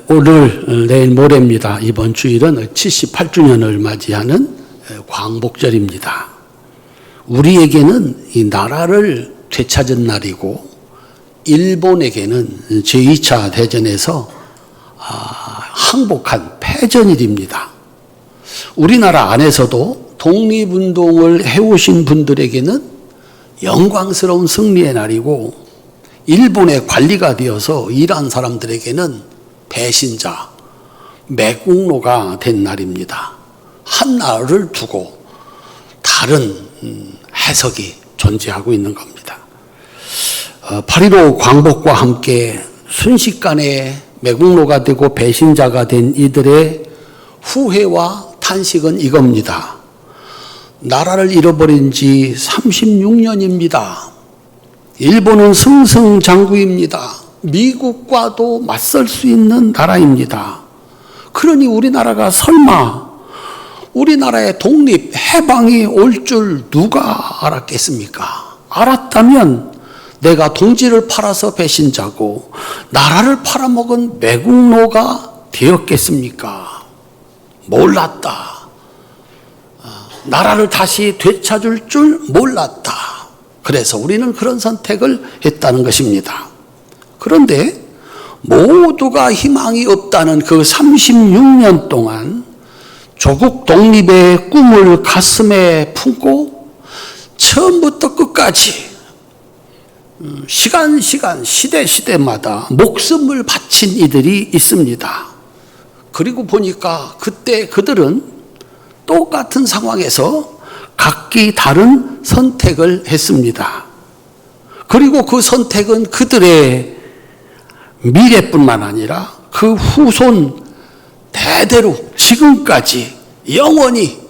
오늘 내일 모레입니다. 이번 주일은 78주년을 맞이하는 광복절입니다. 우리에게는 이 나라를 되찾은 날이고 일본에게는 제2차 대전에서 항복한 패전일입니다. 우리나라 안에서도 독립운동을 해오신 분들에게는 영광스러운 승리의 날이고 일본의 관리가 되어서 일한 사람들에게는 배신자, 매국노가 된 날입니다. 한 날을 두고 다른 해석이 존재하고 있는 겁니다. 8.15 광복과 함께 순식간에 매국노가 되고 배신자가 된 이들의 후회와 탄식은 이겁니다. 나라를 잃어버린 지 36년입니다. 일본은 승승장구입니다. 미국과도 맞설 수 있는 나라입니다. 그러니 우리나라가 설마 우리나라의 독립, 해방이 올 줄 누가 알았겠습니까? 알았다면 내가 동지를 팔아서 배신자고 나라를 팔아먹은 매국노가 되었겠습니까? 몰랐다. 나라를 다시 되찾을 줄 몰랐다. 그래서 우리는 그런 선택을 했다는 것입니다. 그런데 모두가 희망이 없다는 그 36년 동안 조국 독립의 꿈을 가슴에 품고 처음부터 끝까지 시간, 시대마다 목숨을 바친 이들이 있습니다. 그리고 보니까 그때 그들은 똑같은 상황에서 각기 다른 선택을 했습니다. 그리고 그 선택은 그들의 미래뿐만 아니라 그 후손 대대로 지금까지 영원히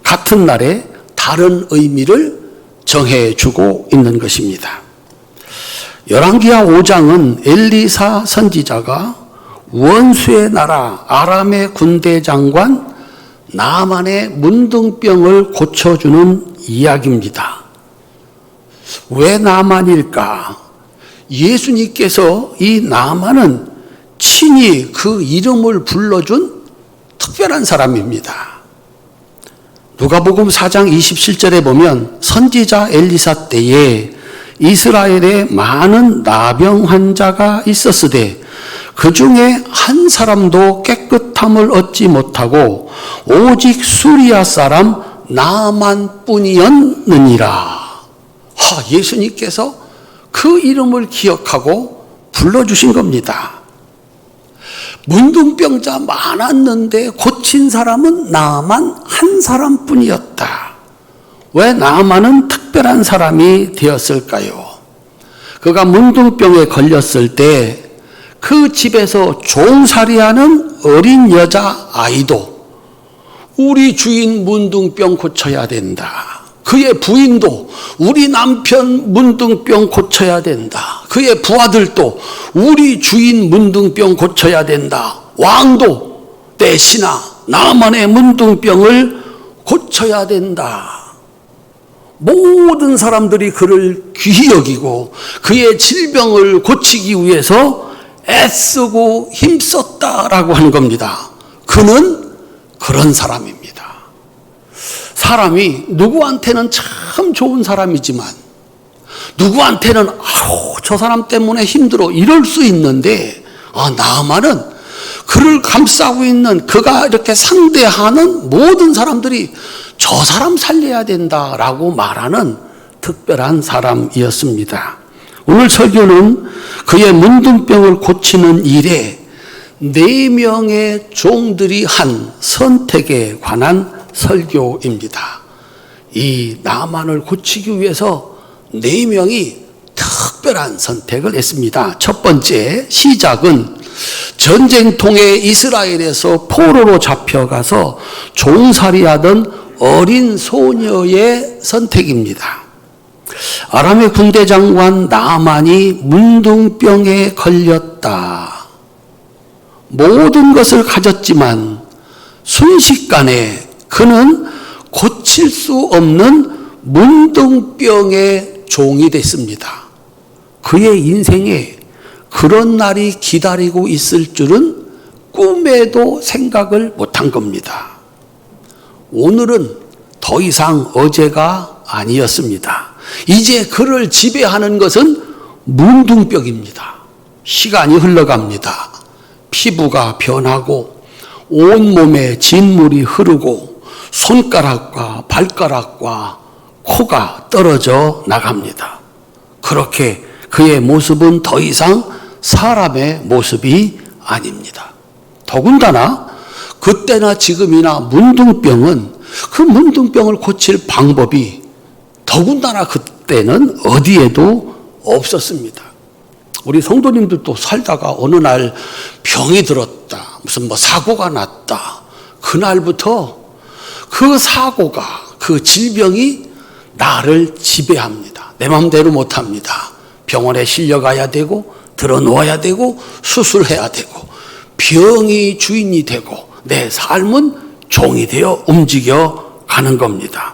같은 날에 다른 의미를 정해주고 있는 것입니다. 열왕기하 5장은 엘리사 선지자가 원수의 나라 아람의 군대 장관 나만의 문둥병을 고쳐주는 이야기입니다. 왜 나만일까? 예수님께서 이 나만은 친히 그 이름을 불러준 특별한 사람입니다. 누가복음 4장 27절에 보면 선지자 엘리사 때에 이스라엘에 많은 나병 환자가 있었으되 그 중에 한 사람도 깨끗함을 얻지 못하고 오직 수리아 사람 나만뿐이었느니라. 예수님께서 그 이름을 기억하고 불러주신 겁니다. 문둥병자 많았는데 고친 사람은 나만 한 사람뿐이었다. 왜 나만은 특별한 사람이 되었을까요? 그가 문둥병에 걸렸을 때 그 집에서 종살이하는 어린 여자 아이도 우리 주인 문둥병 고쳐야 된다. 그의 부인도 우리 남편 문둥병 고쳐야 된다. 그의 부하들도 우리 주인 문둥병 고쳐야 된다. 왕도 내 신하 나만의 문둥병을 고쳐야 된다. 모든 사람들이 그를 귀히 여기고 그의 질병을 고치기 위해서 애쓰고 힘썼다라고 하는 겁니다. 그는 그런 사람입니다. 사람이 누구한테는 참 좋은 사람이지만 누구한테는 저 사람 때문에 힘들어 이럴 수 있는데 나만은 그를 감싸고 있는 그가 이렇게 상대하는 모든 사람들이 저 사람 살려야 된다라고 말하는 특별한 사람이었습니다. 오늘 설교는 그의 문둥병을 고치는 일에 4명의 종들이 한 선택에 관한 설교입니다. 이 나만을 고치기 위해서 4명이 특별한 선택을 했습니다. 첫 번째 시작은 전쟁통에 이스라엘에서 포로로 잡혀가서 종살이하던 어린 소녀의 선택입니다. 아람의 군대 장관 나만이 문둥병에 걸렸다. 모든 것을 가졌지만 순식간에 그는 고칠 수 없는 문둥병의 종이 됐습니다. 그의 인생에 그런 날이 기다리고 있을 줄은 꿈에도 생각을 못한 겁니다. 오늘은 더 이상 어제가 아니었습니다. 이제 그를 지배하는 것은 문둥병입니다. 시간이 흘러갑니다. 피부가 변하고 온몸에 진물이 흐르고 손가락과 발가락과 코가 떨어져 나갑니다. 그렇게 그의 모습은 더 이상 사람의 모습이 아닙니다. 더군다나 그때나 지금이나 문둥병은 그 문둥병을 고칠 방법이 더군다나 그때는 어디에도 없었습니다. 우리 성도님들도 살다가 어느 날 병이 들었다, 무슨 사고가 났다. 그날부터 그 사고가, 그 질병이 나를 지배합니다. 내 마음대로 못합니다. 병원에 실려가야 되고 들어놓아야 되고 수술해야 되고 병이 주인이 되고 내 삶은 종이 되어 움직여 가는 겁니다.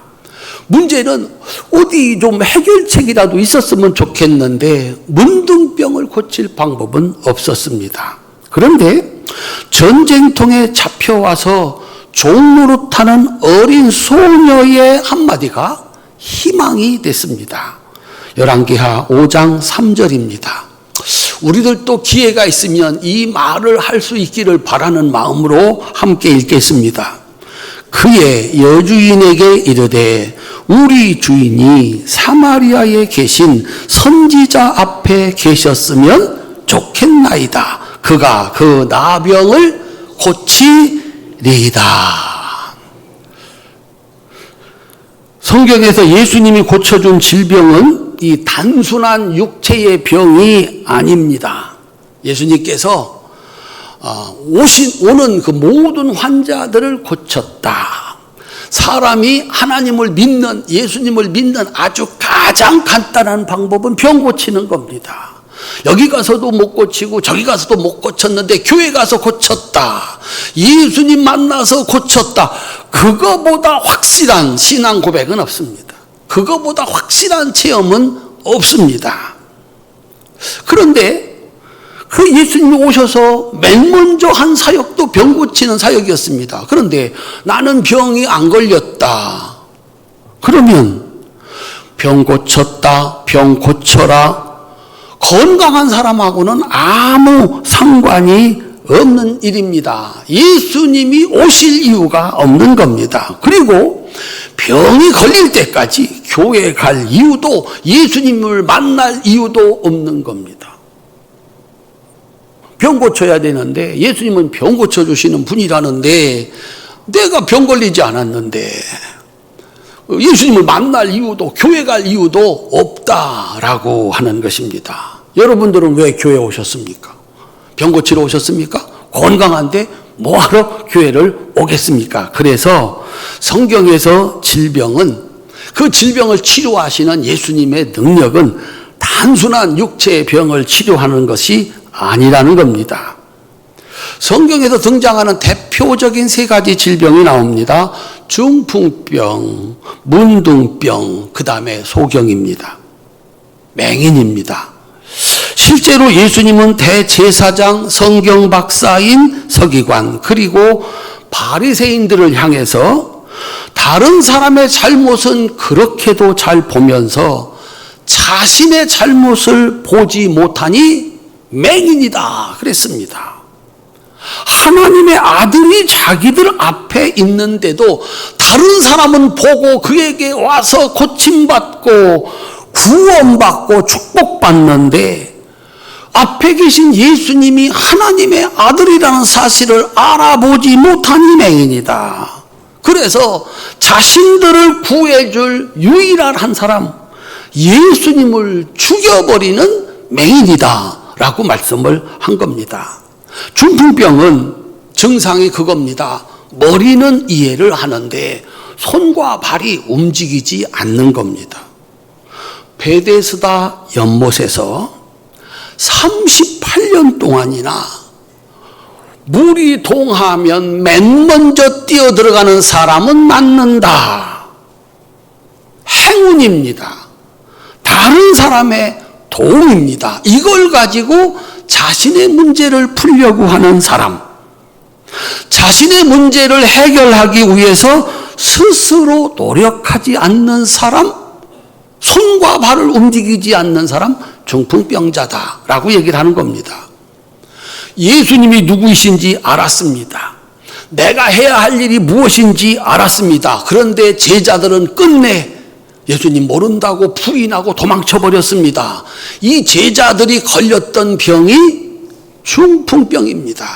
문제는 어디 좀 해결책이라도 있었으면 좋겠는데 문둥병을 고칠 방법은 없었습니다. 그런데 전쟁통에 잡혀와서 종노릇하는 어린 소녀의 한마디가 희망이 됐습니다. 열왕기하 5장 3절입니다. 우리들도 기회가 있으면 이 말을 할 수 있기를 바라는 마음으로 함께 읽겠습니다. 그의 여주인에게 이르되 우리 주인이 사마리아에 계신 선지자 앞에 계셨으면 좋겠나이다. 그가 그 나병을 고치리이다. 성경에서 예수님이 고쳐준 질병은 이 단순한 육체의 병이 아닙니다. 예수님께서 오는 그 모든 환자들을 고쳤다. 사람이 하나님을 믿는, 예수님을 믿는 아주 가장 간단한 방법은 병 고치는 겁니다. 여기 가서도 못 고치고 저기 가서도 못 고쳤는데 교회 가서 고쳤다. 예수님 만나서 고쳤다. 그거보다 확실한 신앙 고백은 없습니다. 그거보다 확실한 체험은 없습니다. 그런데 그 예수님이 오셔서 맨 먼저 한 사역도 병 고치는 사역이었습니다. 그런데 나는 병이 안 걸렸다. 그러면 병 고쳤다, 병 고쳐라. 건강한 사람하고는 아무 상관이 없는 일입니다. 예수님이 오실 이유가 없는 겁니다. 그리고 병이 걸릴 때까지 교회 갈 이유도 예수님을 만날 이유도 없는 겁니다. 병 고쳐야 되는데 예수님은 병 고쳐주시는 분이라는데 내가 병 걸리지 않았는데 예수님을 만날 이유도 교회 갈 이유도 없다라고 하는 것입니다. 여러분들은 왜 교회에 오셨습니까? 병 고치러 오셨습니까? 건강한데 뭐하러 교회를 오겠습니까? 그래서 성경에서 그 질병을 치료하시는 예수님의 능력은 단순한 육체의 병을 치료하는 것이 아니라는 겁니다. 성경에서 등장하는 대표적인 세 가지 질병이 나옵니다. 중풍병, 문둥병, 그 다음에 소경입니다. 맹인입니다. 실제로 예수님은 대제사장, 성경 박사인 서기관, 그리고 바리새인들을 향해서 다른 사람의 잘못은 그렇게도 잘 보면서 자신의 잘못을 보지 못하니 맹인이다 그랬습니다. 하나님의 아들이 자기들 앞에 있는데도 다른 사람은 보고 그에게 와서 고침받고 구원받고 축복받는데 앞에 계신 예수님이 하나님의 아들이라는 사실을 알아보지 못하니 맹인이다. 그래서 자신들을 구해줄 유일한 한 사람, 예수님을 죽여버리는 맹인이다 라고 말씀을 한 겁니다. 중풍병은 증상이 그겁니다. 머리는 이해를 하는데 손과 발이 움직이지 않는 겁니다. 베데스다 연못에서 38년 동안이나 물이 동하면 맨 먼저 뛰어들어가는 사람은 낫는다. 행운입니다. 다른 사람의 도움입니다. 이걸 가지고 자신의 문제를 풀려고 하는 사람, 자신의 문제를 해결하기 위해서 스스로 노력하지 않는 사람, 손과 발을 움직이지 않는 사람, 중풍병자다라고 얘기를 하는 겁니다. 예수님이 누구이신지 알았습니다. 내가 해야 할 일이 무엇인지 알았습니다. 그런데 제자들은 끝내 예수님 모른다고 부인하고 도망쳐버렸습니다. 이 제자들이 걸렸던 병이 중풍병입니다.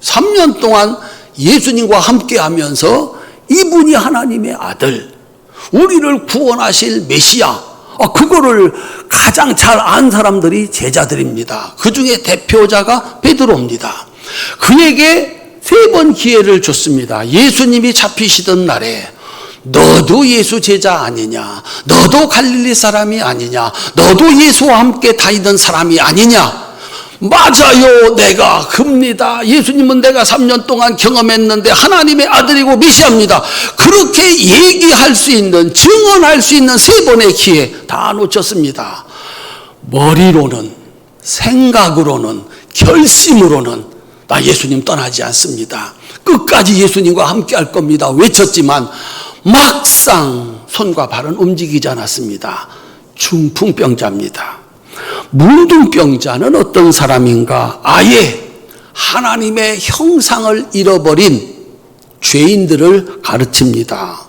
3년 동안 예수님과 함께 하면서 이분이 하나님의 아들, 우리를 구원하실 메시아, 그거를 가장 잘 안 사람들이 제자들입니다. 그 중에 대표자가 베드로입니다. 그에게 3번 기회를 줬습니다. 예수님이 잡히시던 날에 너도 예수 제자 아니냐, 너도 갈릴리 사람이 아니냐, 너도 예수와 함께 다니던 사람이 아니냐. 맞아요, 내가 그입니다. 예수님은 내가 3년 동안 경험했는데 하나님의 아들이고 메시아입니다. 그렇게 얘기할 수 있는, 증언할 수 있는 3번의 기회 다 놓쳤습니다. 머리로는, 생각으로는, 결심으로는 나 예수님 떠나지 않습니다. 끝까지 예수님과 함께 할 겁니다. 외쳤지만 막상 손과 발은 움직이지 않았습니다. 중풍병자입니다. 문둥병자는 어떤 사람인가? 아예 하나님의 형상을 잃어버린 죄인들을 가르칩니다.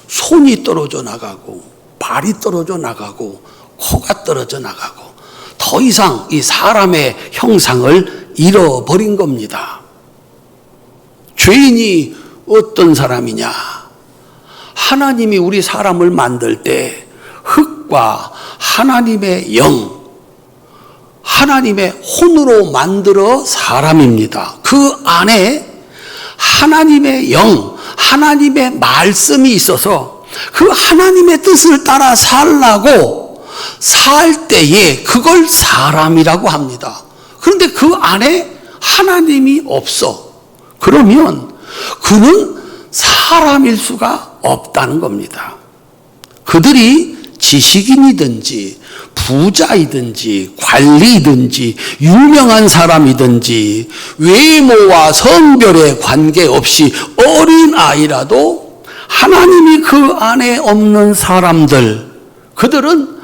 손이 떨어져 나가고, 발이 떨어져 나가고, 코가 떨어져 나가고, 더 이상 이 사람의 형상을 잃어버린 겁니다. 죄인이 어떤 사람이냐? 하나님이 우리 사람을 만들 때 흙과 하나님의 영, 하나님의 혼으로 만들어 사람입니다. 그 안에 하나님의 영, 하나님의 말씀이 있어서 그 하나님의 뜻을 따라 살라고 살 때에 그걸 사람이라고 합니다. 그런데 그 안에 하나님이 없어. 그러면 그는 사람일 수가 없다는 겁니다. 그들이 지식인이든지 부자이든지 관리든지 유명한 사람이든지 외모와 성별에 관계없이 어린아이라도 하나님이 그 안에 없는 사람들, 그들은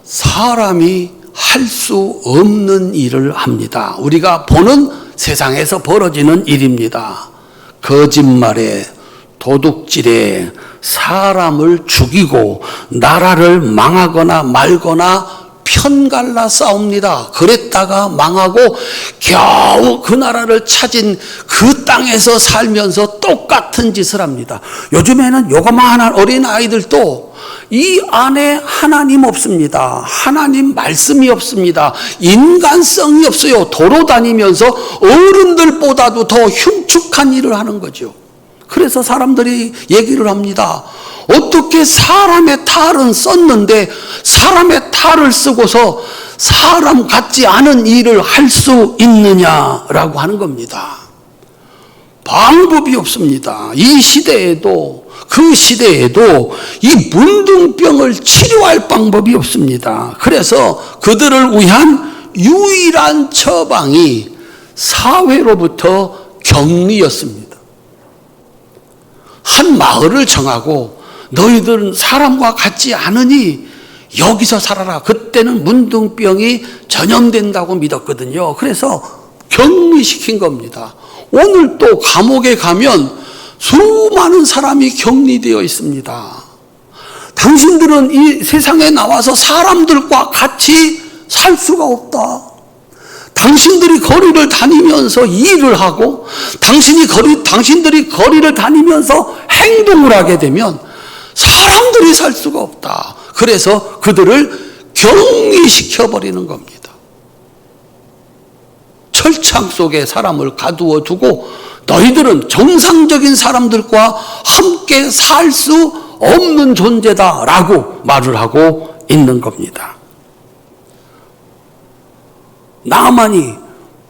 사람이 할 수 없는 일을 합니다. 우리가 보는 세상에서 벌어지는 일입니다. 거짓말에, 도둑질에, 사람을 죽이고 나라를 망하거나 말거나 편갈라 싸웁니다. 그랬다가 망하고 겨우 그 나라를 찾은 그 땅에서 살면서 똑같은 짓을 합니다. 요즘에는 요거만한 어린아이들도 이 안에 하나님 없습니다. 하나님 말씀이 없습니다. 인간성이 없어요. 도로 다니면서 어른들보다도 더 흉측한 일을 하는 거죠. 그래서 사람들이 얘기를 합니다. 어떻게 사람의 탈은 썼는데 사람의 탈을 쓰고서 사람 같지 않은 일을 할 수 있느냐라고 하는 겁니다. 방법이 없습니다. 이 시대에도 그 시대에도 이 문둥병을 치료할 방법이 없습니다. 그래서 그들을 위한 유일한 처방이 사회로부터 격리였습니다. 한 마을을 정하고 너희들은 사람과 같지 않으니 여기서 살아라. 그때는 문둥병이 전염된다고 믿었거든요. 그래서 격리시킨 겁니다. 오늘 또 감옥에 가면 수많은 사람이 격리되어 있습니다. 당신들은 이 세상에 나와서 사람들과 같이 살 수가 없다. 당신들이 거리를 다니면서 일을 하고 당신들이 거리를 다니면서 행동을 하게 되면 사람들이 살 수가 없다. 그래서 그들을 격리시켜버리는 겁니다. 철창 속에 사람을 가두어 두고 너희들은 정상적인 사람들과 함께 살 수 없는 존재다라고 말을 하고 있는 겁니다. 나만이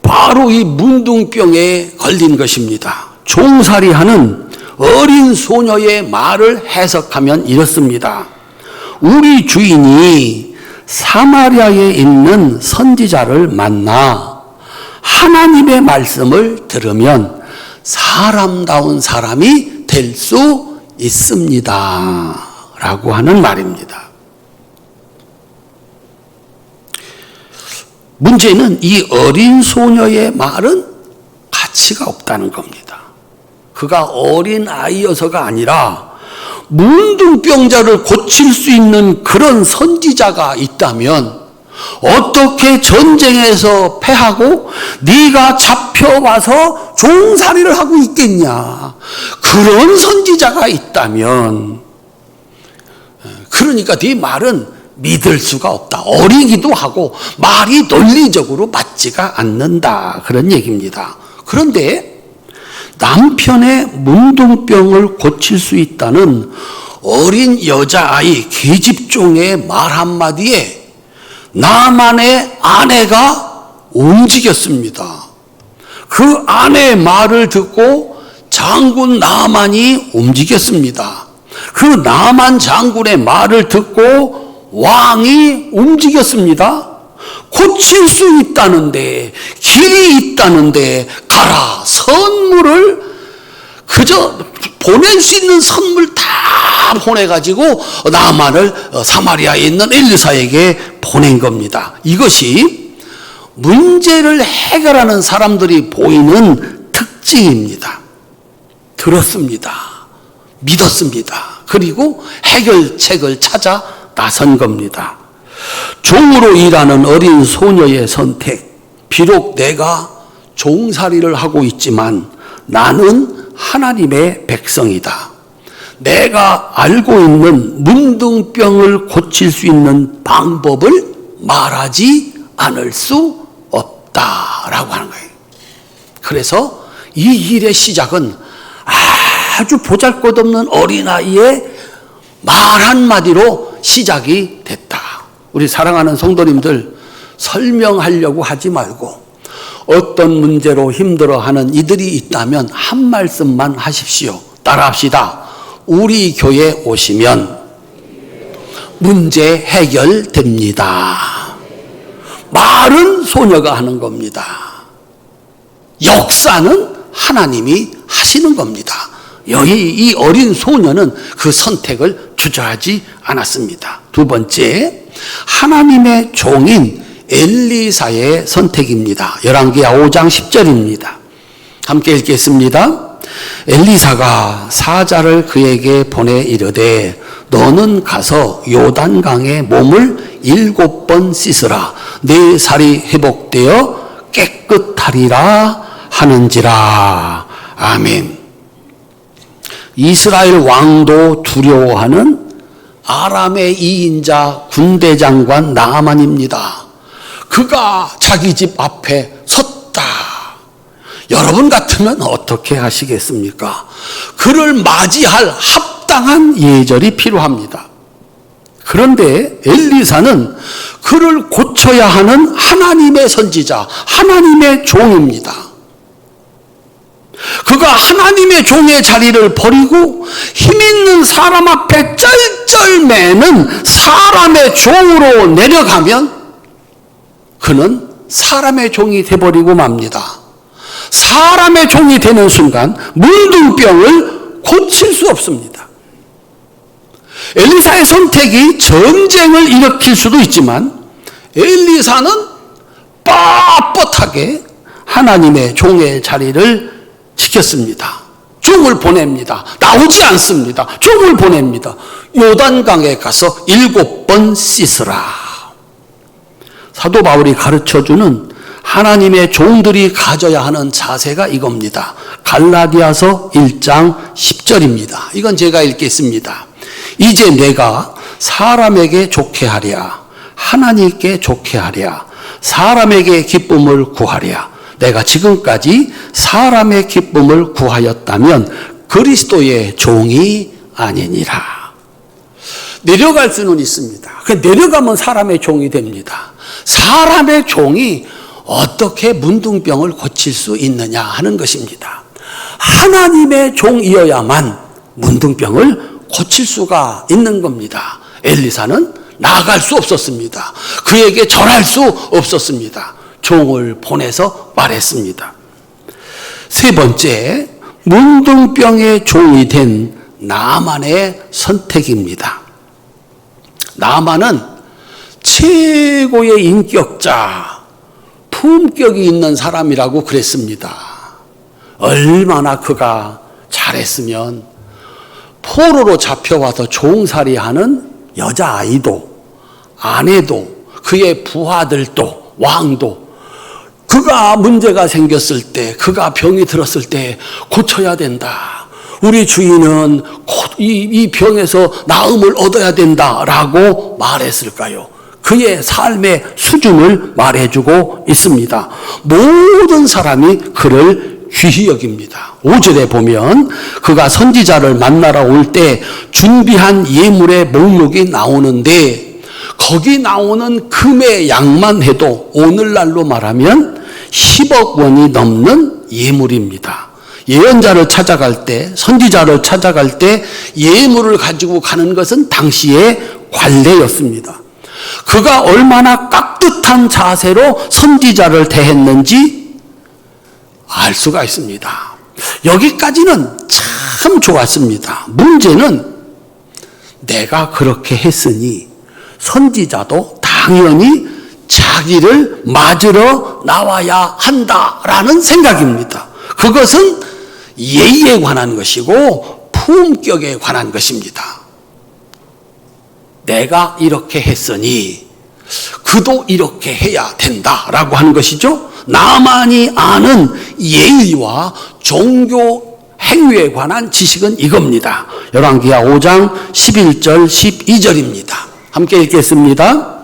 바로 이 문둥병에 걸린 것입니다. 종살이하는 어린 소녀의 말을 해석하면 이렇습니다. 우리 주인이 사마리아에 있는 선지자를 만나 하나님의 말씀을 들으면 사람다운 사람이 될 수 있습니다. 라고 하는 말입니다. 문제는 이 어린 소녀의 말은 가치가 없다는 겁니다. 그가 어린 아이여서가 아니라 문둥병자를 고칠 수 있는 그런 선지자가 있다면 어떻게 전쟁에서 패하고 네가 잡혀와서 종살이를 하고 있겠냐. 그런 선지자가 있다면, 그러니까 네 말은 믿을 수가 없다. 어리기도 하고 말이 논리적으로 맞지가 않는다. 그런 얘기입니다. 그런데 남편의 문둥병을 고칠 수 있다는 어린 여자아이 계집종의 말 한마디에 나만의 아내가 움직였습니다. 그 아내의 말을 듣고 장군 나만이 움직였습니다. 그 나만 장군의 말을 듣고 왕이 움직였습니다. 고칠 수 있다는데, 길이 있다는데 가라. 선물을 그저 보낼 수 있는 선물 다 보내가지고 나만을 사마리아에 있는 엘리사에게 보낸 겁니다. 이것이 문제를 해결하는 사람들이 보이는 특징입니다. 들었습니다. 믿었습니다. 그리고 해결책을 찾아 나선 겁니다. 종으로 일하는 어린 소녀의 선택. 비록 내가 종살이를 하고 있지만 나는 하나님의 백성이다. 내가 알고 있는 문둥병을 고칠 수 있는 방법을 말하지 않을 수 없다라고 하는 거예요. 그래서 이 일의 시작은 아주 보잘것없는 어린아이의 말 한마디로 시작이 됐다. 우리 사랑하는 성도님들, 설명하려고 하지 말고 어떤 문제로 힘들어하는 이들이 있다면 한 말씀만 하십시오. 따라합시다. 우리 교회 오시면 문제 해결됩니다. 말은 소녀가 하는 겁니다. 역사는 하나님이 하시는 겁니다. 여기 이 어린 소녀는 그 선택을 주저하지 않았습니다. 두 번째, 하나님의 종인 엘리사의 선택입니다. 열왕기하 5장 10절입니다. 함께 읽겠습니다. 엘리사가 사자를 그에게 보내 이르되 너는 가서 요단강에 몸을 7번 씻으라. 네 살이 회복되어 깨끗하리라 하는지라. 아멘. 이스라엘 왕도 두려워하는 아람의 2인자 군대장관 나아만입니다. 그가 자기 집 앞에 섰다. 여러분 같으면 어떻게 하시겠습니까? 그를 맞이할 합당한 예절이 필요합니다. 그런데 엘리사는 그를 고쳐야 하는 하나님의 선지자, 하나님의 종입니다. 그가 하나님의 종의 자리를 버리고 힘있는 사람 앞에 쩔쩔매는 사람의 종으로 내려가면 그는 사람의 종이 되어버리고 맙니다. 사람의 종이 되는 순간 문둥병을 고칠 수 없습니다. 엘리사의 선택이 전쟁을 일으킬 수도 있지만 엘리사는 뻣뻣하게 하나님의 종의 자리를 지켰습니다. 종을 보냅니다. 나오지 않습니다. 종을 보냅니다. 요단강에 가서 7번 씻으라. 사도 바울이 가르쳐주는 하나님의 종들이 가져야 하는 자세가 이겁니다. 갈라디아서 1장 10절입니다. 이건 제가 읽겠습니다. 이제 내가 사람에게 좋게 하랴, 하나님께 좋게 하랴, 사람에게 기쁨을 구하랴. 내가 지금까지 사람의 기쁨을 구하였다면 그리스도의 종이 아니니라. 내려갈 수는 있습니다. 내려가면 사람의 종이 됩니다. 사람의 종이 어떻게 문둥병을 고칠 수 있느냐 하는 것입니다. 하나님의 종이어야만 문둥병을 고칠 수가 있는 겁니다. 엘리사는 나아갈 수 없었습니다. 그에게 절할 수 없었습니다. 종을 보내서 말했습니다. 세 번째, 문둥병의 종이 된 나만의 선택입니다. 나만은 최고의 인격자, 품격이 있는 사람이라고 그랬습니다. 얼마나 그가 잘했으면 포로로 잡혀와서 종살이하는 여자아이도, 아내도, 그의 부하들도, 왕도 그가 문제가 생겼을 때, 그가 병이 들었을 때 고쳐야 된다. 우리 주인은 이 병에서 나음을 얻어야 된다라고 말했을까요? 그의 삶의 수준을 말해주고 있습니다. 모든 사람이 그를 귀히 여깁니다. 5절에 보면 그가 선지자를 만나러 올 때 준비한 예물의 목록이 나오는데 거기 나오는 금의 양만 해도 오늘날로 말하면 10억 원이 넘는 예물입니다. 예언자를 찾아갈 때, 선지자를 찾아갈 때 예물을 가지고 가는 것은 당시의 관례였습니다. 그가 얼마나 깍듯한 자세로 선지자를 대했는지 알 수가 있습니다. 여기까지는 참 좋았습니다. 문제는 내가 그렇게 했으니 선지자도 당연히 자기를 맞으러 나와야 한다라는 생각입니다. 그것은 예의에 관한 것이고 품격에 관한 것입니다. 내가 이렇게 했으니 그도 이렇게 해야 된다라고 하는 것이죠. 나만이 아는 예의와 종교 행위에 관한 지식은 이겁니다. 열왕기하 5장 11절 12절입니다. 함께 읽겠습니다.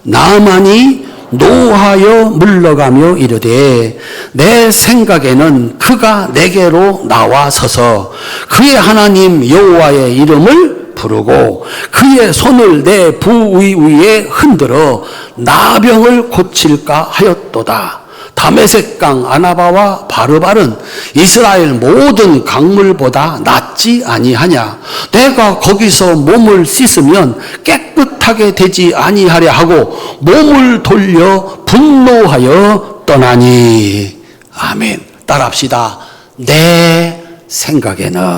나만이 노하여 물러가며 이르되 내 생각에는 그가 내게로 나와서서 그의 하나님 여호와의 이름을 부르고 그의 손을 내 부위 위에 흔들어 나병을 고칠까 하였도다. 다메섹강 아나바와 바르발은 이스라엘 모든 강물보다 낫지 아니하냐. 내가 거기서 몸을 씻으면 깨끗하게 되지 아니하려 하고 몸을 돌려 분노하여 떠나니. 아멘. 따라합시다. 내 생각에는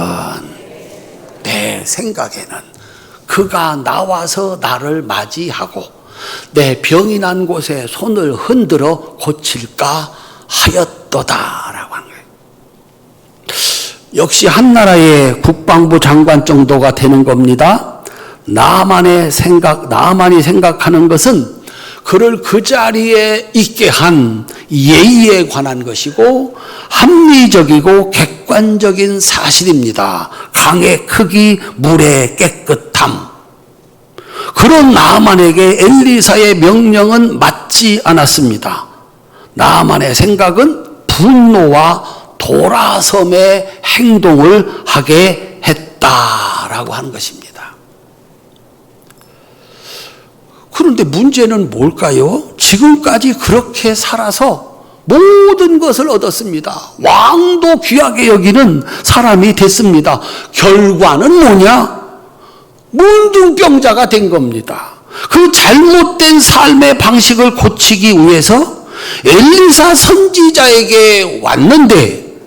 그가 나와서 나를 맞이하고 내 병이 난 곳에 손을 흔들어 고칠까 하였도다라고 하는 거예요. 역시 한 나라의 국방부 장관 정도가 되는 겁니다. 나만이 생각하는 것은 그를 그 자리에 있게 한 예의에 관한 것이고 합리적이고 객관적인 사실입니다. 강의 크기, 물의 깨끗함. 그런 나만에게 엘리사의 명령은 맞지 않았습니다. 나만의 생각은 분노와 돌아섬의 행동을 하게 했다라고 하는 것입니다. 그런데 문제는 뭘까요? 지금까지 그렇게 살아서 모든 것을 얻었습니다. 왕도 귀하게 여기는 사람이 됐습니다. 결과는 뭐냐? 문둥병자가 된 겁니다. 그 잘못된 삶의 방식을 고치기 위해서 엘리사 선지자에게 왔는데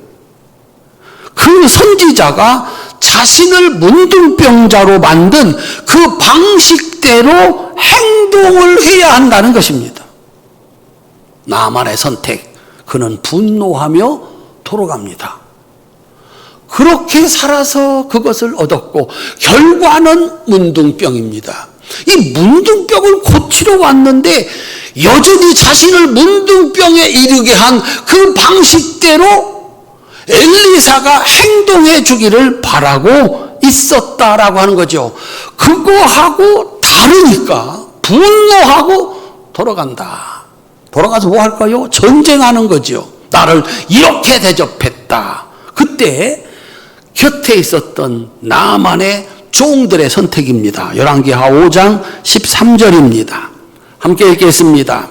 그 선지자가 자신을 문둥병자로 만든 그 방식대로 행동을 해야 한다는 것입니다. 나만의 선택, 그는 분노하며 돌아갑니다. 그렇게 살아서 그것을 얻었고 결과는 문둥병입니다. 이 문둥병을 고치러 왔는데 여전히 자신을 문둥병에 이르게 한 그 방식대로 엘리사가 행동해 주기를 바라고 있었다라고 하는 거죠. 그거하고 다르니까 분노하고 돌아간다. 돌아가서 뭐 할까요? 전쟁하는 거죠. 나를 이렇게 대접했다. 그때 곁에 있었던 나만의 종들의 선택입니다. 열왕기하 5장 13절입니다. 함께 읽겠습니다.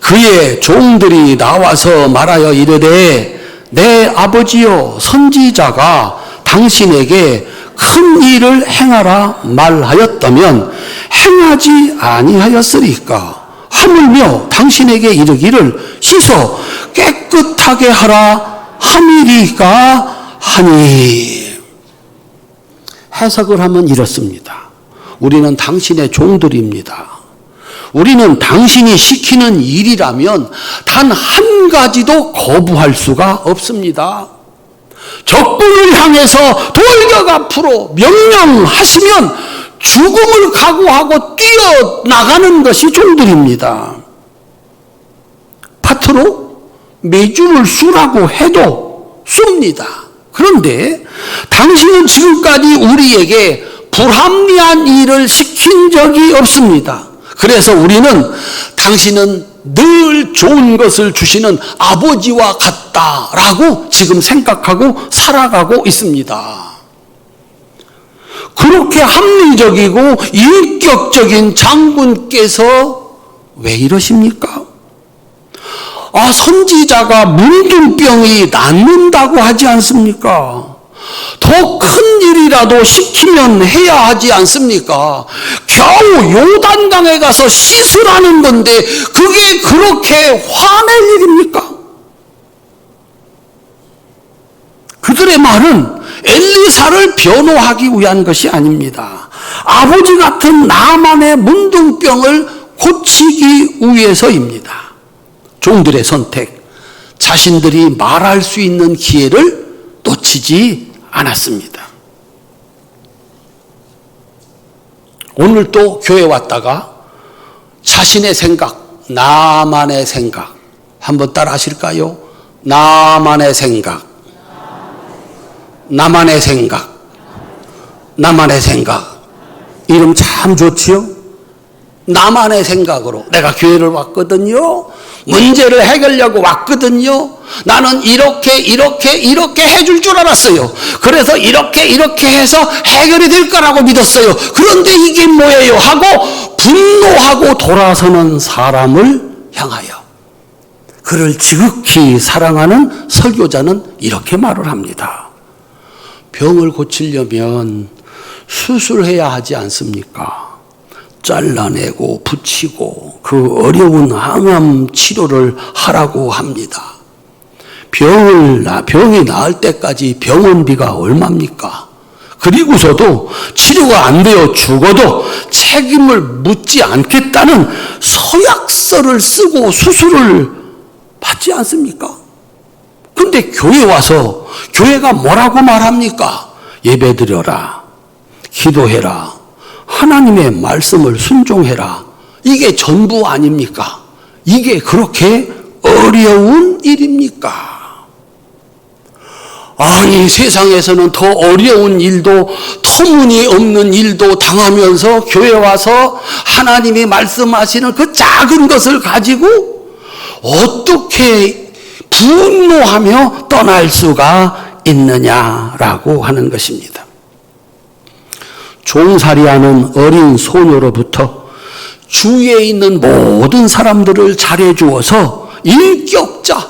그의 종들이 나와서 말하여 이르되 내 아버지여 선지자가 당신에게 큰 일을 행하라 말하였다면 행하지 아니하였으리까. 하물며 당신에게 이르기를 씻어 깨끗하게 하라 함이리까 하니 해석을 하면 이렇습니다. 우리는 당신의 종들입니다. 우리는 당신이 시키는 일이라면 단 한 가지도 거부할 수가 없습니다. 적군을 향해서 돌격 앞으로 명령하시면 죽음을 각오하고 뛰어나가는 것이 종들입니다. 밭으로 메주를 쑤라고 해도 쏩니다. 그런데 당신은 지금까지 우리에게 불합리한 일을 시킨 적이 없습니다. 그래서 우리는 당신은 늘 좋은 것을 주시는 아버지와 같다라고 지금 생각하고 살아가고 있습니다. 그렇게 합리적이고 인격적인 장군께서 왜 이러십니까? 선지자가 문둥병이 낫는다고 하지 않습니까? 더 큰 일이라도 시키면 해야 하지 않습니까? 겨우 요단강에 가서 씻으라는 건데 그게 그렇게 화낼 일입니까? 그들의 말은 엘리사를 변호하기 위한 것이 아닙니다. 아버지 같은 나만의 문둥병을 고치기 위해서입니다. 종들의 선택, 자신들이 말할 수 있는 기회를 놓치지 않았습니다. 오늘 또 교회 왔다가 자신의 생각, 나만의 생각 한번 따라 하실까요? 나만의 생각, 나만의 생각, 나만의 생각. 이름 참 좋지요? 나만의 생각으로 내가 교회를 왔거든요. 문제를 해결하려고 왔거든요. 나는 이렇게 해줄 줄 알았어요. 그래서 이렇게 해서 해결이 될 거라고 믿었어요. 그런데 이게 뭐예요? 하고 분노하고 돌아서는 사람을 향하여 그를 지극히 사랑하는 설교자는 이렇게 말을 합니다. 병을 고치려면 수술해야 하지 않습니까? 잘라내고 붙이고 그 어려운 항암 치료를 하라고 합니다. 병이 나을 때까지 병원비가 얼마입니까? 그리고서도 치료가 안 되어 죽어도 책임을 묻지 않겠다는 서약서를 쓰고 수술을 받지 않습니까? 근데 교회 와서 교회가 뭐라고 말합니까? 예배드려라, 기도해라, 하나님의 말씀을 순종해라. 이게 전부 아닙니까? 이게 그렇게 어려운 일입니까? 아니, 세상에서는 더 어려운 일도 터무니없는 일도 당하면서 교회 와서 하나님이 말씀하시는 그 작은 것을 가지고 어떻게 분노하며 떠날 수가 있느냐라고 하는 것입니다. 종살이하는 어린 소녀로부터 주위에 있는 모든 사람들을 잘해주어서 인격자,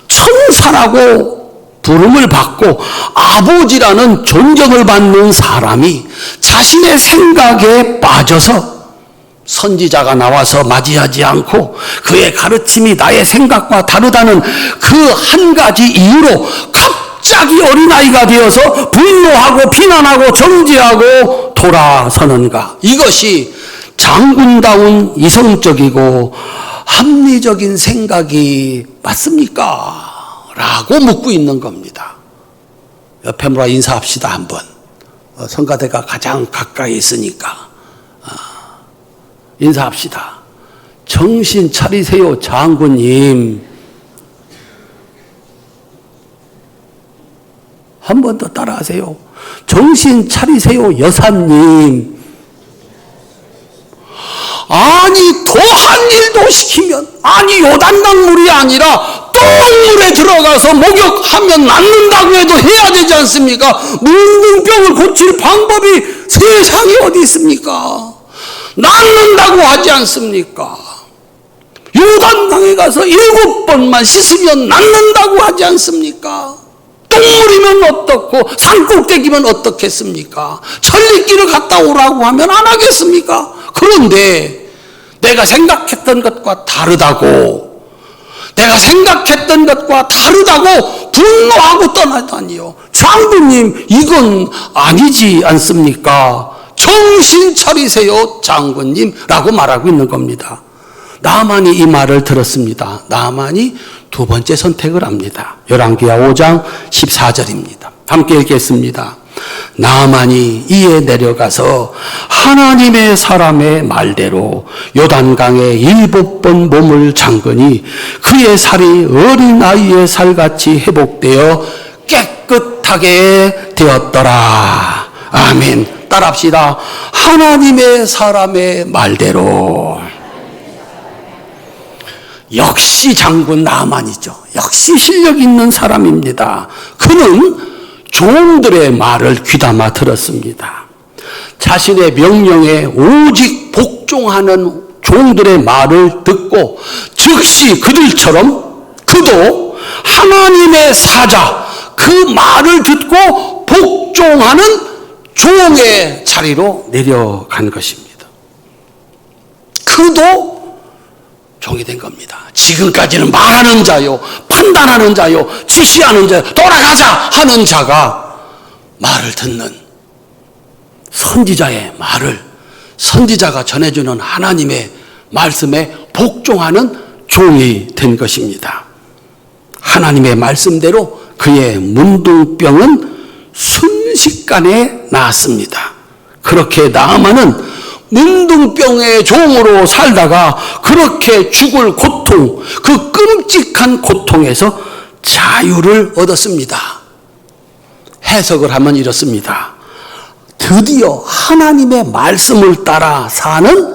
천사라고 부름을 받고 아버지라는 존경을 받는 사람이 자신의 생각에 빠져서 선지자가 나와서 맞이하지 않고 그의 가르침이 나의 생각과 다르다는 그 한 가지 이유로 갑자기 어린아이가 되어서 분노하고 비난하고 정죄하고 돌아서는가? 이것이 장군다운 이성적이고 합리적인 생각이 맞습니까? 라고 묻고 있는 겁니다. 옆에 물어 인사합시다 한번. 성가대가 가장 가까이 있으니까 인사합시다. 정신 차리세요 장군님. 한 번 더 따라하세요. 정신 차리세요 여사님. 아니 더한 일도 시키면, 아니 요단강 물이 아니라 똥물에 들어가서 목욕하면 낫는다고 해도 해야 되지 않습니까? 문둥병을 고칠 방법이 세상에 어디 있습니까? 낫는다고 하지 않습니까? 요단강에 가서 7번만 씻으면 낫는다고 하지 않습니까? 똥물이면 어떻고 산꼭대기면 어떻겠습니까? 천리길을 갔다 오라고 하면 안 하겠습니까? 그런데 내가 생각했던 것과 다르다고, 내가 생각했던 것과 다르다고 분노하고 떠나다니요. 장군님, 이건 아니지 않습니까? 정신 차리세요, 장군님. 라고 말하고 있는 겁니다. 나만이 이 말을 들었습니다. 나만이 두 번째 선택을 합니다. 열왕기하 5장 14절입니다. 함께 읽겠습니다. 나만이 이에 내려가서 하나님의 사람의 말대로 요단강에 7번 몸을 잠그니 그의 살이 어린아이의 살같이 회복되어 깨끗하게 되었더라. 아멘. 따라합시다. 하나님의 사람의 말대로. 역시 장군 나만이죠. 역시 실력 있는 사람입니다. 그는 종들의 말을 귀담아 들었습니다. 자신의 명령에 오직 복종하는 종들의 말을 듣고 즉시 그들처럼 그도 하나님의 사자, 그 말을 듣고 복종하는 종의 자리로 내려간 것입니다. 그도 종이 된 겁니다. 지금까지는 말하는 자요, 판단하는 자요, 지시하는 자요, 돌아가자 하는 자가 말을 듣는 선지자의 말을, 선지자가 전해주는 하나님의 말씀에 복종하는 종이 된 것입니다. 하나님의 말씀대로 그의 문둥병은 순식간에 나았습니다. 그렇게 나아만은 문둥병의 종으로 살다가 그렇게 죽을 고통, 그 끔찍한 고통에서 자유를 얻었습니다. 해석을 하면 이렇습니다. 드디어 하나님의 말씀을 따라 사는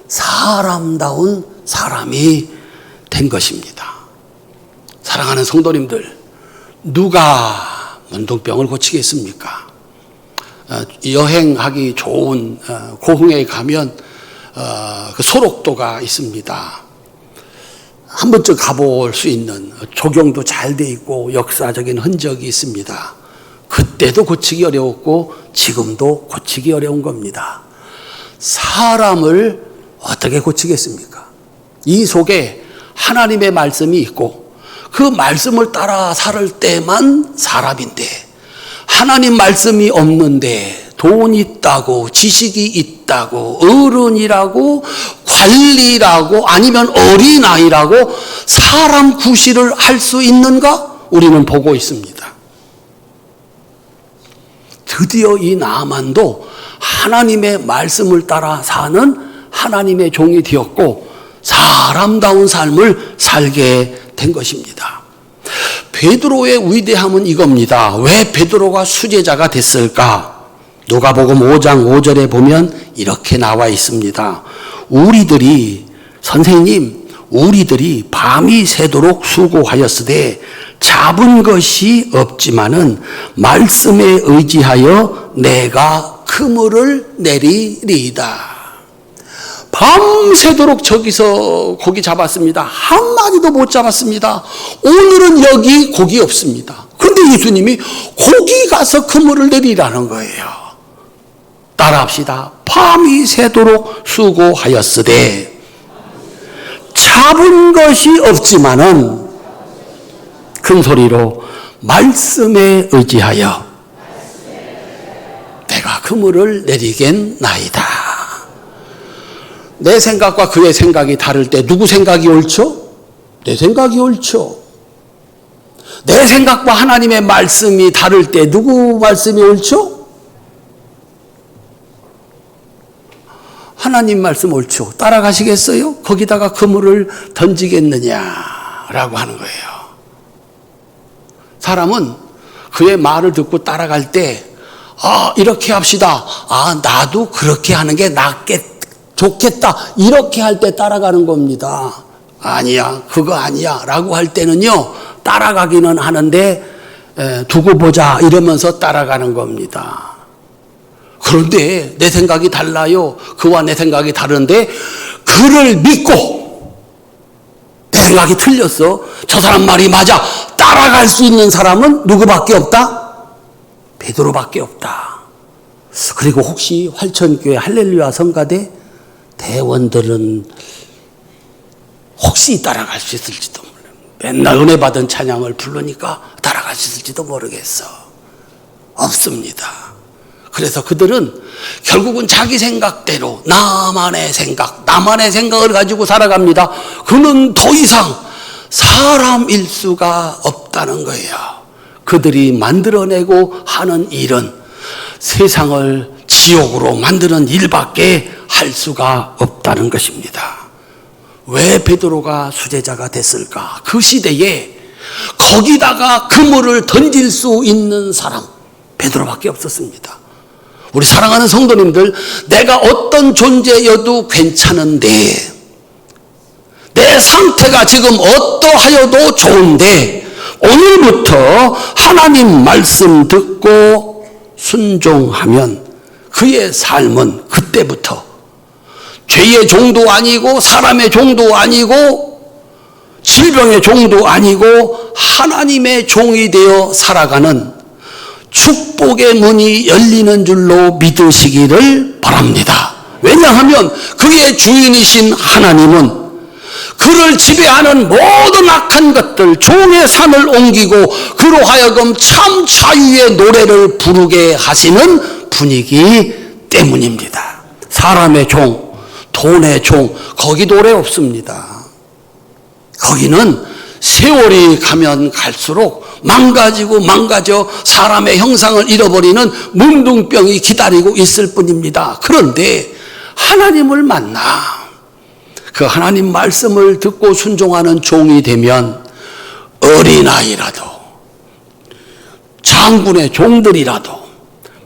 사람다운 사람이 된 것입니다. 사랑하는 성도님들, 누가 문둥병을 고치겠습니까? 여행하기 좋은 고흥에 가면 그 소록도가 있습니다. 한 번쯤 가볼 수 있는, 조경도 잘 돼 있고 역사적인 흔적이 있습니다. 그때도 고치기 어려웠고 지금도 고치기 어려운 겁니다. 사람을 어떻게 고치겠습니까? 이 속에 하나님의 말씀이 있고 그 말씀을 따라 살 때만 사람인데, 하나님 말씀이 없는데 돈 있다고, 지식이 있다고, 어른이라고, 관리라고, 아니면 어린아이라고 사람 구실을 할 수 있는가? 우리는 보고 있습니다. 드디어 이 나만도 하나님의 말씀을 따라 사는 하나님의 종이 되었고 사람다운 삶을 살게 된 것입니다. 베드로의 위대함은 이겁니다. 왜 베드로가 수제자가 됐을까? 누가복음 5장 5절에 보면 이렇게 나와 있습니다. 우리들이 밤이 새도록 수고하였으되 잡은 것이 없지만은 말씀에 의지하여 내가 그물을 내리리이다. 밤새도록 저기서 고기 잡았습니다. 한 마리도 못 잡았습니다. 오늘은 여기 고기 없습니다. 그런데 예수님이 거기 가서 그물을 내리라는 거예요. 따라합시다. 밤이 새도록 수고하였으되 잡은 것이 없지만은 큰 소리로 말씀에 의지하여 내가 그물을 내리겠나이다. 내 생각과 그의 생각이 다를 때 누구 생각이 옳죠? 내 생각이 옳죠. 내 생각과 하나님의 말씀이 다를 때 누구 말씀이 옳죠? 하나님 말씀 옳죠. 따라가시겠어요? 거기다가 그물을 던지겠느냐라고 하는 거예요. 사람은 그의 말을 듣고 따라갈 때 이렇게 합시다. 나도 그렇게 하는 게 좋겠다. 이렇게 할 때 따라가는 겁니다. 아니야, 그거 아니야 라고 할 때는요, 따라가기는 하는데 두고 보자 이러면서 따라가는 겁니다. 그런데 내 생각이 달라요. 그와 내 생각이 다른데 그를 믿고 내 생각이 틀렸어. 저 사람 말이 맞아. 따라갈 수 있는 사람은 누구밖에 없다? 베드로밖에 없다. 그리고 혹시 활천교회 할렐루야 성가대 대원들은 혹시 따라갈 수 있을지도 몰라요. 맨날 은혜 받은 찬양을 부르니까 따라가셨을지도 모르겠어. 없습니다. 그래서 그들은 결국은 자기 생각대로 나만의 생각을 가지고 살아갑니다. 그는 더 이상 사람일 수가 없다는 거예요. 그들이 만들어내고 하는 일은 세상을 지옥으로 만드는 일밖에 할 수가 없다는 것입니다. 왜 베드로가 수제자가 됐을까? 그 시대에 거기다가 그물을 던질 수 있는 사람 베드로밖에 없었습니다. 우리 사랑하는 성도님들, 내가 어떤 존재여도 괜찮은데, 내 상태가 지금 어떠하여도 좋은데, 오늘부터 하나님 말씀 듣고 순종하면 그의 삶은 그때부터 죄의 종도 아니고 사람의 종도 아니고 질병의 종도 아니고 하나님의 종이 되어 살아가는 축복의 문이 열리는 줄로 믿으시기를 바랍니다. 왜냐하면 그의 주인이신 하나님은 그를 지배하는 모든 악한 것들, 종의 산을 옮기고 그로 하여금 참 자유의 노래를 부르게 하시는 분이기 때문입니다. 사람의 종, 돈의 종, 거기 노래 없습니다. 거기는 세월이 가면 갈수록 망가져 사람의 형상을 잃어버리는 문둥병이 기다리고 있을 뿐입니다. 그런데 하나님을 만나 그 하나님 말씀을 듣고 순종하는 종이 되면 어린아이라도 장군의 종들이라도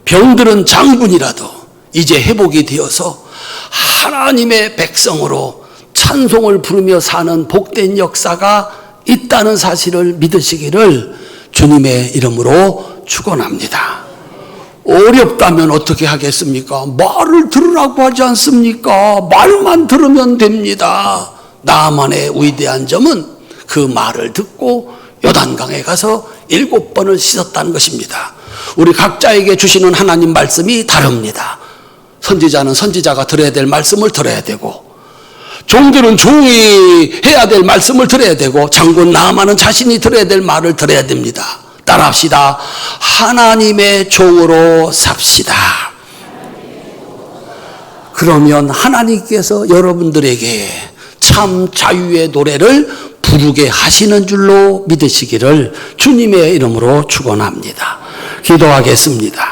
병들은 장군이라도 이제 회복이 되어서 하나님의 백성으로 찬송을 부르며 사는 복된 역사가 있다는 사실을 믿으시기를 주님의 이름으로 축원합니다. 어렵다면 어떻게 하겠습니까? 말을 들으라고 하지 않습니까? 말만 들으면 됩니다. 나만의 위대한 점은 그 말을 듣고 요단강에 가서 7번을 씻었다는 것입니다. 우리 각자에게 주시는 하나님 말씀이 다릅니다. 선지자는 선지자가 들어야 될 말씀을 들어야 되고, 종들은 종이 해야 될 말씀을 들어야 되고, 장군 나아만은 자신이 들어야 될 말을 들어야 됩니다. 따라합시다. 하나님의 종으로 삽시다. 그러면 하나님께서 여러분들에게 참 자유의 노래를 부르게 하시는 줄로 믿으시기를 주님의 이름으로 축원합니다. 기도하겠습니다.